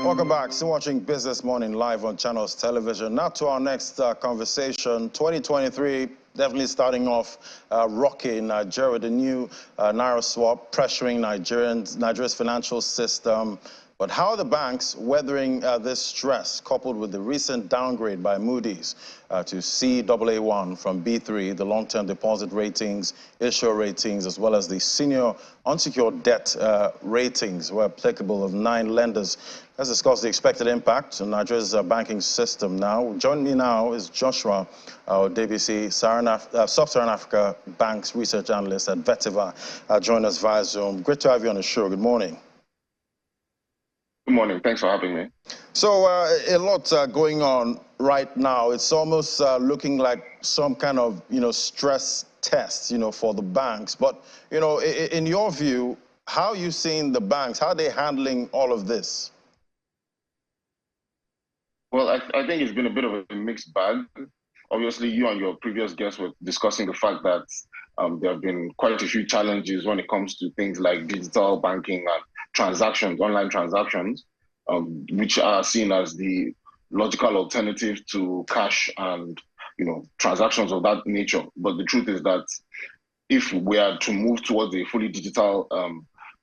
Welcome back. Still watching Business Morning live on Channels Television. Now to our next conversation. 2023 definitely starting off rocky in Nigeria with the new Naira swap pressuring Nigeria's financial system. But how are the banks weathering this stress, coupled with the recent downgrade by Moody's to Caa1 from B3, the long-term deposit ratings, issuer ratings, as well as the senior unsecured debt ratings were applicable of 9 lenders? Let's discuss the expected impact on Nigeria's banking system now. Joining me now is Joshua DBC, Sub-Saharan Africa Banks Research Analyst at Vetiva. Join us via Zoom. Great to have you on the show. Good morning. Good morning. Thanks for having me. So a lot going on right now. It's almost looking like some kind of, stress test, for the banks. But, in your view, how are you seeing the banks? How are they handling all of this? Well, I think it's been a bit of a mixed bag. Obviously, you and your previous guests were discussing the fact that there have been quite a few challenges when it comes to things like digital banking and transactions, online transactions, which are seen as the logical alternative to cash and transactions of that nature. But the truth is that if we are to move towards a fully digital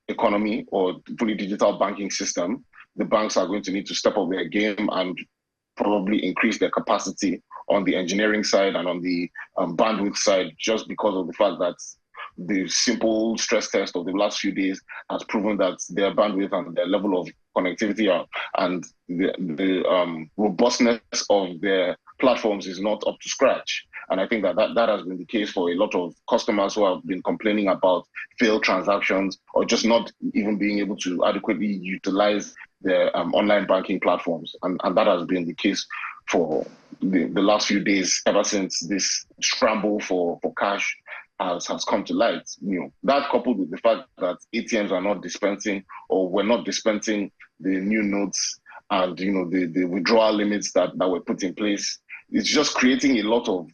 economy or fully digital banking system, the banks are going to need to step up their game and probably increase their capacity on the engineering side and on the bandwidth side, just because of the fact that the simple stress test of the last few days has proven that their bandwidth and their level of connectivity and the robustness of their platforms is not up to scratch. And I think that has been the case for a lot of customers who have been complaining about failed transactions or just not even being able to adequately utilize their online banking platforms. And that has been the case for the last few days, ever since this scramble for cash has come to light. That coupled with the fact that ATMs are not dispensing or were not dispensing the new notes and the withdrawal limits that were put in place, it's just creating a lot of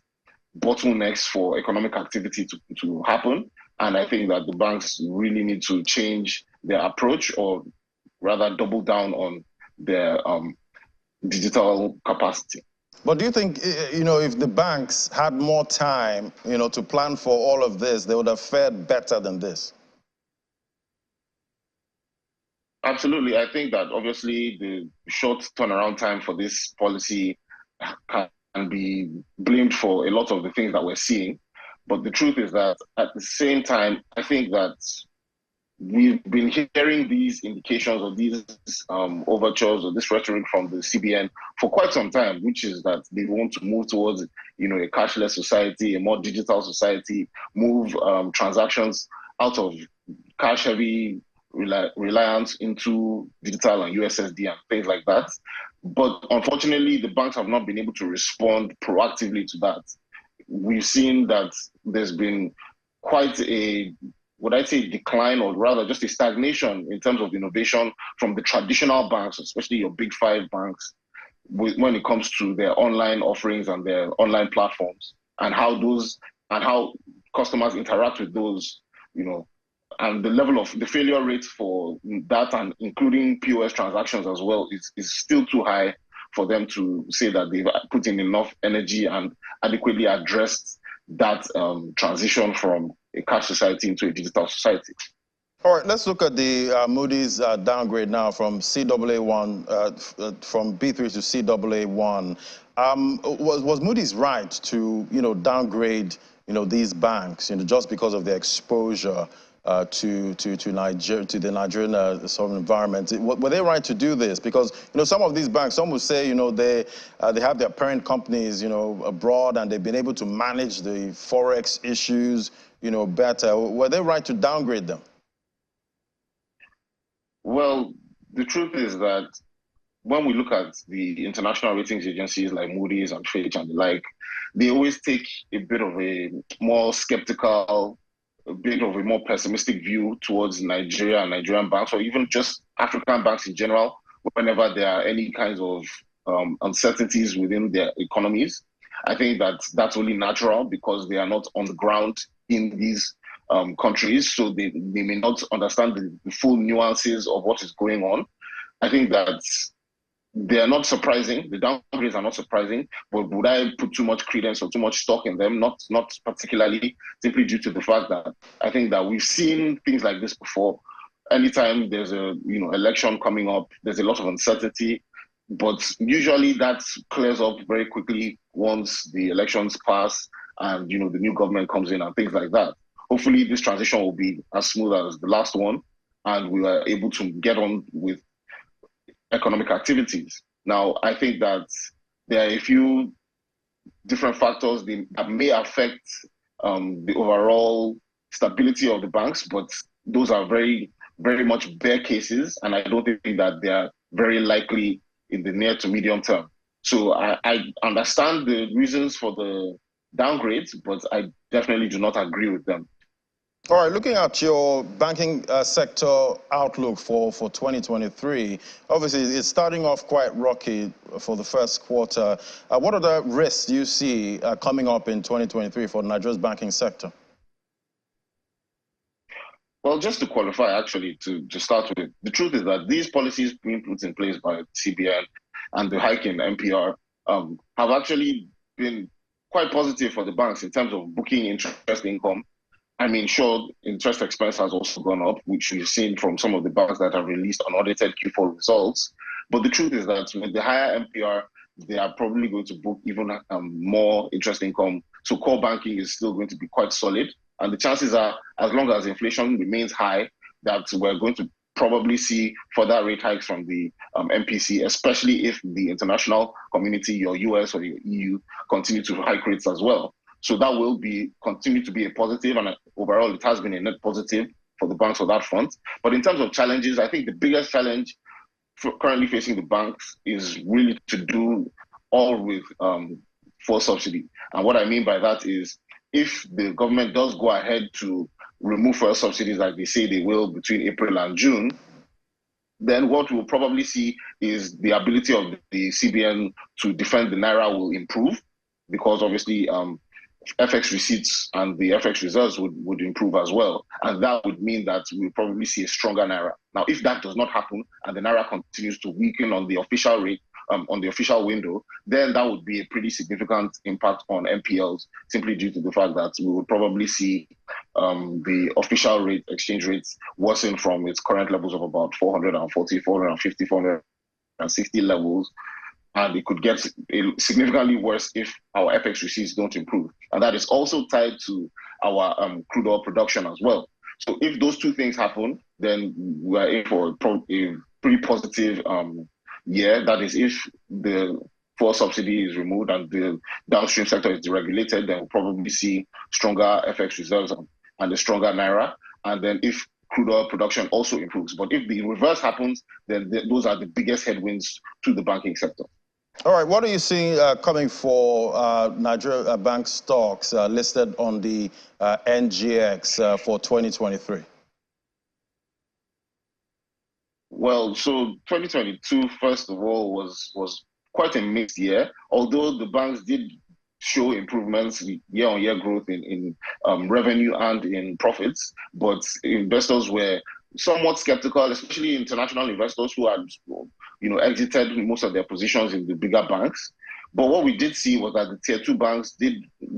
bottlenecks for economic activity to happen. And I think that the banks really need to change their approach, or rather double down on their digital capacity. But do you think, if the banks had more time, to plan for all of this, they would have fared better than this? Absolutely. I think that obviously the short turnaround time for this policy can be blamed for a lot of the things that we're seeing. But the truth is that at the same time, I think that we've been hearing these indications or these overtures or this rhetoric from the CBN for quite some time, which is that they want to move towards, a cashless society, a more digital society, move transactions out of cash-heavy reliance into digital and USSD and things like that. But unfortunately, the banks have not been able to respond proactively to that. We've seen that there's been quite a, would I say, decline, or rather just a stagnation in terms of innovation from the traditional banks, especially your big 5 banks, when it comes to their online offerings and their online platforms, and how customers interact with those, and the level of the failure rate for that, and including POS transactions as well, is still too high for them to say that they've put in enough energy and adequately addressed that transition from a cash society into a digital society. All right, let's look at the Moody's downgrade now from Caa1, from B3 to Caa1. Was Moody's right to, downgrade, these banks, just because of their exposure to the Nigerian sort of environment? Were they right to do this? Because some of these banks, some would say they have their parent companies abroad, and they've been able to manage the forex issues better. Were they right to downgrade them? Well, the truth is that when we look at the international ratings agencies like Moody's and Fitch and the like, they always take a bit of a more skeptical, a bit of a more pessimistic view towards Nigeria and Nigerian banks, or even just African banks in general, whenever there are any kinds of uncertainties within their economies. I think that that's only natural because they are not on the ground in these countries, so they may not understand the full nuances of what is going on. I think that they are not surprising. The downgrades are not surprising, but would I put too much credence or too much stock in them? Not particularly, simply due to the fact that I think that we've seen things like this before. Anytime there's a election coming up, there's a lot of uncertainty, but usually that clears up very quickly once the elections pass and the new government comes in and things like that. Hopefully, this transition will be as smooth as the last one, and we are able to get on with economic activities. Now, I think that there are a few different factors that may affect the overall stability of the banks, but those are very, very much bare cases, and I don't think that they are very likely in the near to medium term. So I understand the reasons for the downgrades, but I definitely do not agree with them. All right, looking at your banking sector outlook for 2023, obviously it's starting off quite rocky for the first quarter. What are the risks you see coming up in 2023 for Nigeria's banking sector? Well, just to qualify, actually, to start with, the truth is that these policies being put in place by CBN and the hike in MPR have actually been quite positive for the banks in terms of booking interest income. I mean, sure, interest expense has also gone up, which we've seen from some of the banks that have released unaudited Q4 results. But the truth is that with the higher MPR, they are probably going to book even more interest income. So core banking is still going to be quite solid. And the chances are, as long as inflation remains high, that we're going to probably see further rate hikes from the MPC, especially if the international community, your US or your EU, continue to hike rates as well. So that will continue to be a positive, and overall it has been a net positive for the banks on that front. But in terms of challenges, I think the biggest challenge currently facing the banks is really to do all with fuel subsidy. And what I mean by that is, if the government does go ahead to remove fuel subsidies like they say they will between April and June, then what we'll probably see is the ability of the CBN to defend the Naira will improve, because obviously FX receipts and the FX reserves would improve as well. And that would mean that we'll probably see a stronger Naira. Now, if that does not happen and the Naira continues to weaken on the official rate, on the official window, then that would be a pretty significant impact on NPLs, simply due to the fact that we would probably see the official rate, exchange rates, worsen from its current levels of about 440, 450, 460 levels. And it could get significantly worse if our FX receipts don't improve. And that is also tied to our crude oil production as well. So if those two things happen, then we are in for a pretty positive year. That is, if the fuel subsidy is removed and the downstream sector is deregulated, then we'll probably see stronger FX reserves and a stronger Naira. And then if crude oil production also improves. But if the reverse happens, then those are the biggest headwinds to the banking sector. All right, what are you seeing coming for Nigeria bank stocks listed on the NGX for 2023? Well, so 2022, first of all, was quite a mixed year, although the banks did show improvements, year-on-year growth in revenue and in profits, but investors were somewhat skeptical, especially international investors who had exited most of their positions in the bigger banks. But what we did see was that the tier 2 banks did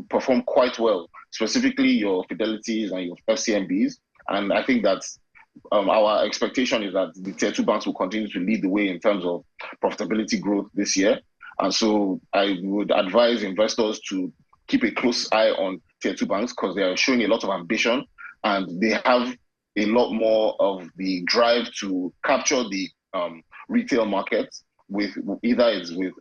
perform quite well, specifically your Fidelities and your FCMBs. And I think that our expectation is that the tier 2 banks will continue to lead the way in terms of profitability growth this year. And so I would advise investors to keep a close eye on tier 2 banks, because they are showing a lot of ambition and they have a lot more of the drive to capture the retail market, with either it's with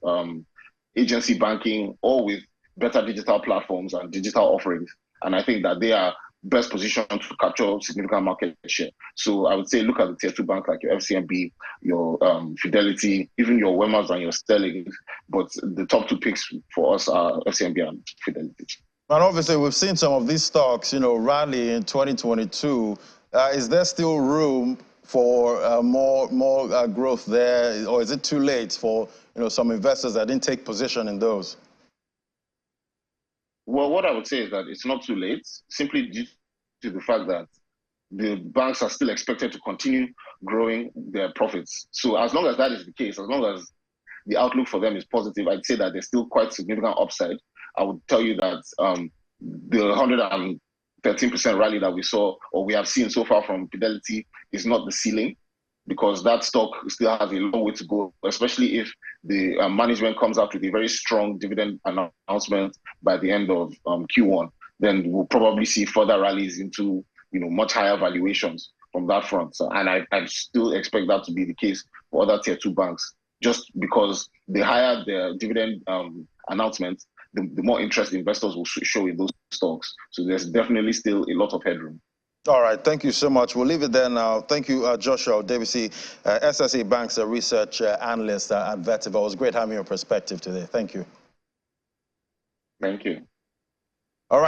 agency banking or with better digital platforms and digital offerings. And I think that they are best positioned to capture significant market share. So I would say look at the tier 2 banks like your FCMB, your Fidelity, even your Wemas and your Sterling. But the top 2 picks for us are FCMB and Fidelity. And obviously, we've seen some of these stocks, rally in 2022. Is there still room for more growth there, or is it too late for some investors that didn't take position in those? Well, what I would say is that it's not too late, simply due to the fact that the banks are still expected to continue growing their profits. So as long as that is the case, as long as the outlook for them is positive. I'd say that there's still quite significant upside. I would tell you that the 113% rally that we saw, or we have seen so far from Fidelity, is not the ceiling, because that stock still has a long way to go, especially if the management comes out with a very strong dividend announcement by the end of Q1. Then we'll probably see further rallies into much higher valuations from that front. So, and I still expect that to be the case for other tier 2 banks, just because the higher their dividend announcement, the more interest investors will show in those stocks. So there's definitely still a lot of headroom. All right, thank you so much. We'll leave it there now. Thank you, Joshua Davisi, SSA Bank's research analyst at Vetiver. It was great having your perspective today. Thank you. Thank you. All right.